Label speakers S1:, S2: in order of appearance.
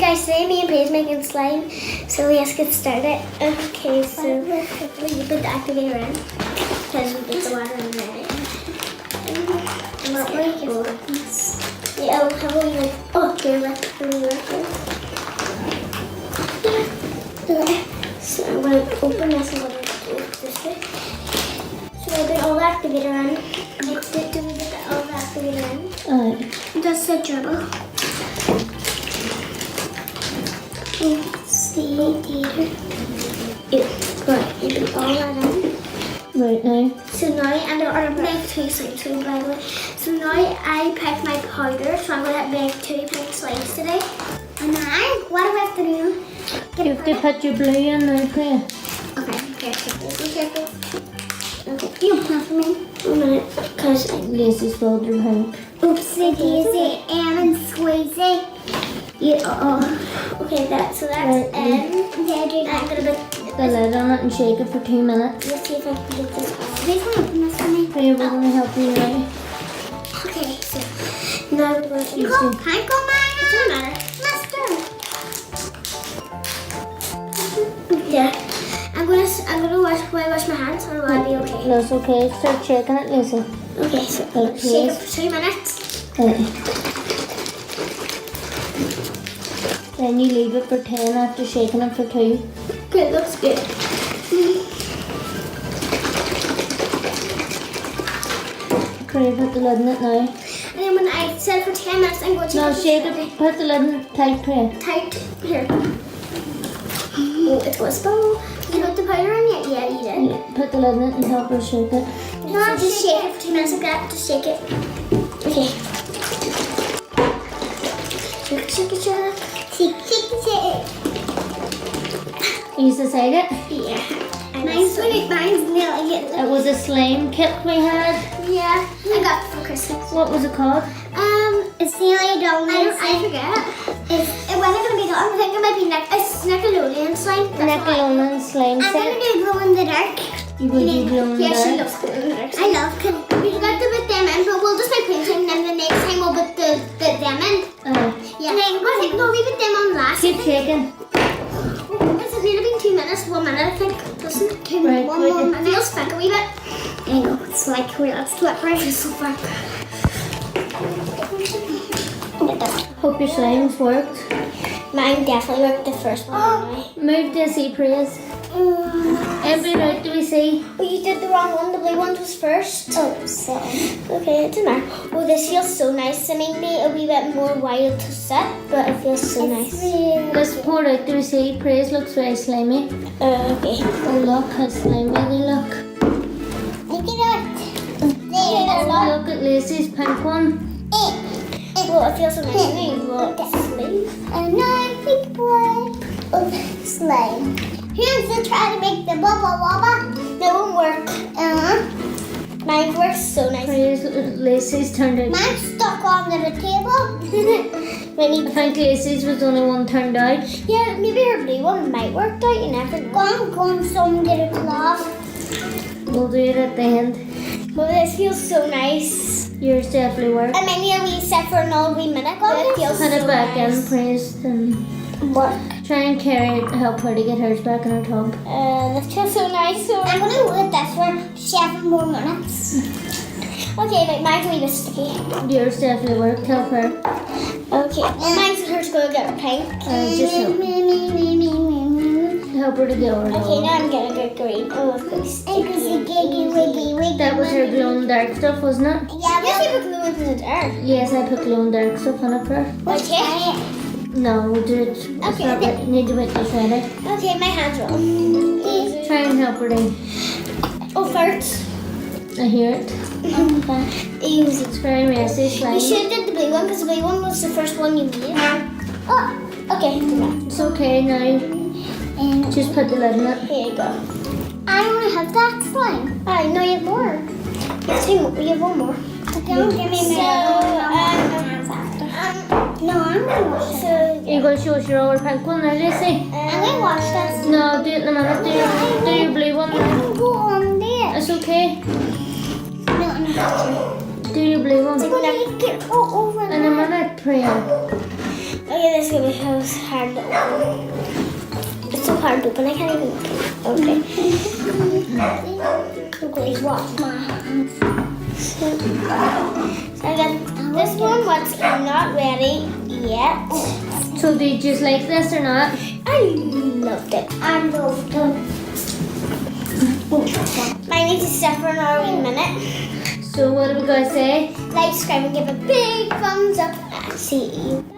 S1: guys, today me and Priya's making slime, so let's get started. Okay, so you put the activator in, because we get the water in there. And what were you? Yeah, how will you? Oh, here, let me work it. Okay, so I'm going to open this and I'm going to do it this way. So I put all the activator in. Do we get all the activator in? That's the dribble. See here. Right, you put all that in.
S2: Right now.
S1: So now I'm going to make 2 slimes for you, by the way. So now I picked my powder, so I'm going to make 2 pink slimes today. And now, what do I have to do?
S2: You have to put your blue in there, Priya.
S1: Okay, careful. Be careful. Okay, you pass me. 1 minute, because
S2: Lacey's spilled her pink.
S1: oopsie daisy, and squeezy. Yeah, okay, so that's
S2: Right,
S1: in. I'm going to put
S2: the lid on it and shake it for 2 minutes.
S1: let's see if I can get this off. Please don't open this for me.
S2: Priya, we're going to help you now.
S1: Okay, so now we're going to
S2: Easy.
S1: It doesn't matter. Master. Yeah. I'm gonna wash my hands, or will I be okay?
S2: That's okay. Start shaking it, Lacey.
S1: Okay, so
S2: Like
S1: shake it
S2: this.
S1: for 2 minutes.
S2: Then you leave it for 10 after shaking it for 2.
S1: Good, looks good.
S2: Priya, put the lid in it now.
S1: And then when I set it for 10 minutes, I'm going to
S2: No, shake it. Put the lid in it tight, Priya.
S1: tight here. Oh, it was full. Did you put the powder in yet? Yeah, you did.
S2: Put the lid in it and help her shake it.
S1: No, just shake it for 2 minutes like that. Just shake it. Okay. Shake, shake, shake. Shake, shake, shake.
S2: Are you excited?
S1: Yeah. Mine's nearly getting
S2: It was a slime kit we had.
S1: Yeah, I got it for Christmas.
S2: What was it called?
S1: It's nearly done. I forget. When is it gonna be done? I think it might be Nickelodeon slime.
S2: Nickelodeon slime
S1: I'm gonna
S2: set.
S1: do glow in the dark.
S2: You will do glow in the
S1: Yeah, she
S2: dark.
S1: loves glow in the dark. I love. We forgot to put them in, but we'll just make painting, and then the next time we'll put them in. Yeah. And then we put them on last.
S2: Keep shaking.
S1: It's really been 2 minutes, 1 minute, I think. Doesn't it?
S2: Right,
S1: One
S2: wait.
S1: more minute. It feels thick a wee bit. I know, it's like real slippery. It's so thick.
S2: Hope your slimes worked.
S1: Mine definitely worked the first one.
S2: Move to see Priya's. Every route do we see?
S1: Oh, you did the wrong one. The blue one was first.
S2: Oh, sorry.
S1: Okay, it doesn't matter. Oh, this feels so nice. I mean, maybe a wee bit more wild to sit, but it feels so nice.
S2: Let's pour out do we see? Priya's looks very slimy.
S1: Okay.
S2: Oh look how slimy they look.
S1: Look at that.
S2: Look at Lacey's pink one.
S1: Well, it feels so nice. Well, slime. Another pink one of slime. Who wants to try to make the bubble wobble? That won't work. Mine works so nice.
S2: Priya's Lacey's turned out.
S1: Mine's stuck under the table.
S2: I think Lacey's was the only one turned out.
S1: Yeah, maybe her blue one might work out. You never know. Go on, someone get a cloth.
S2: We'll do it at the end.
S1: Well, this feels so nice.
S2: Yours definitely worked.
S1: I mean, yeah, we set for another wee minute, but it feels
S2: Put
S1: so
S2: it back
S1: nice.
S2: in, Priya's.
S1: Work.
S2: Try and carry it, help her to get hers back in her tub.
S1: That feels so nice. So I'm gonna hold this for 7 more minutes. Okay, but mine's a wee bit sticky.
S2: Yours definitely worked, help her.
S1: Okay, mine's hers gonna get pink.
S2: Just help her to get over
S1: Okay, now I'm gonna get green. Oh, it's gonna sticky.
S2: That was her glow in the dark stuff, wasn't it?
S1: Yeah, we put glue in the dark.
S2: Yes, I put glow in the dark stuff on it for her.
S1: Okay.
S2: No, we'll do it.
S1: Okay,
S2: You need to wait till Friday.
S1: Okay, my hands are on.
S2: Try and help her to.
S1: Oh, farts.
S2: I hear it.
S1: Easy.
S2: It's very messy,
S1: You
S2: slimy.
S1: should have did the blue one because the blue one was the first one you made. Oh, okay.
S2: It's okay now.
S1: And
S2: Just put the lid in it.
S1: here you go. I only have that slime. I know you have more. You have 2 more. You have 1 more. Don't give me no, I'm gonna wash it.
S2: Are you going to show us your other pink one now, Lacey?
S1: I'm gonna wash this.
S2: No, do it in a minute. Do your blue one
S1: It
S2: now.
S1: can go on there.
S2: It's okay.
S1: No, I'm not.
S2: Do your blue one.
S1: It's gonna get all over
S2: In a minute, Priya.
S1: Okay, this is gonna be so hard to open. It's so hard to open. I can't even open it. Okay. Wash my hands. So I got this one. What's not ready yet?
S2: So did you like this or not?
S1: I loved it. I loved it. I need to step for another minute.
S2: So what are we gonna say?
S1: Like, subscribe, and give a big thumbs up. See you.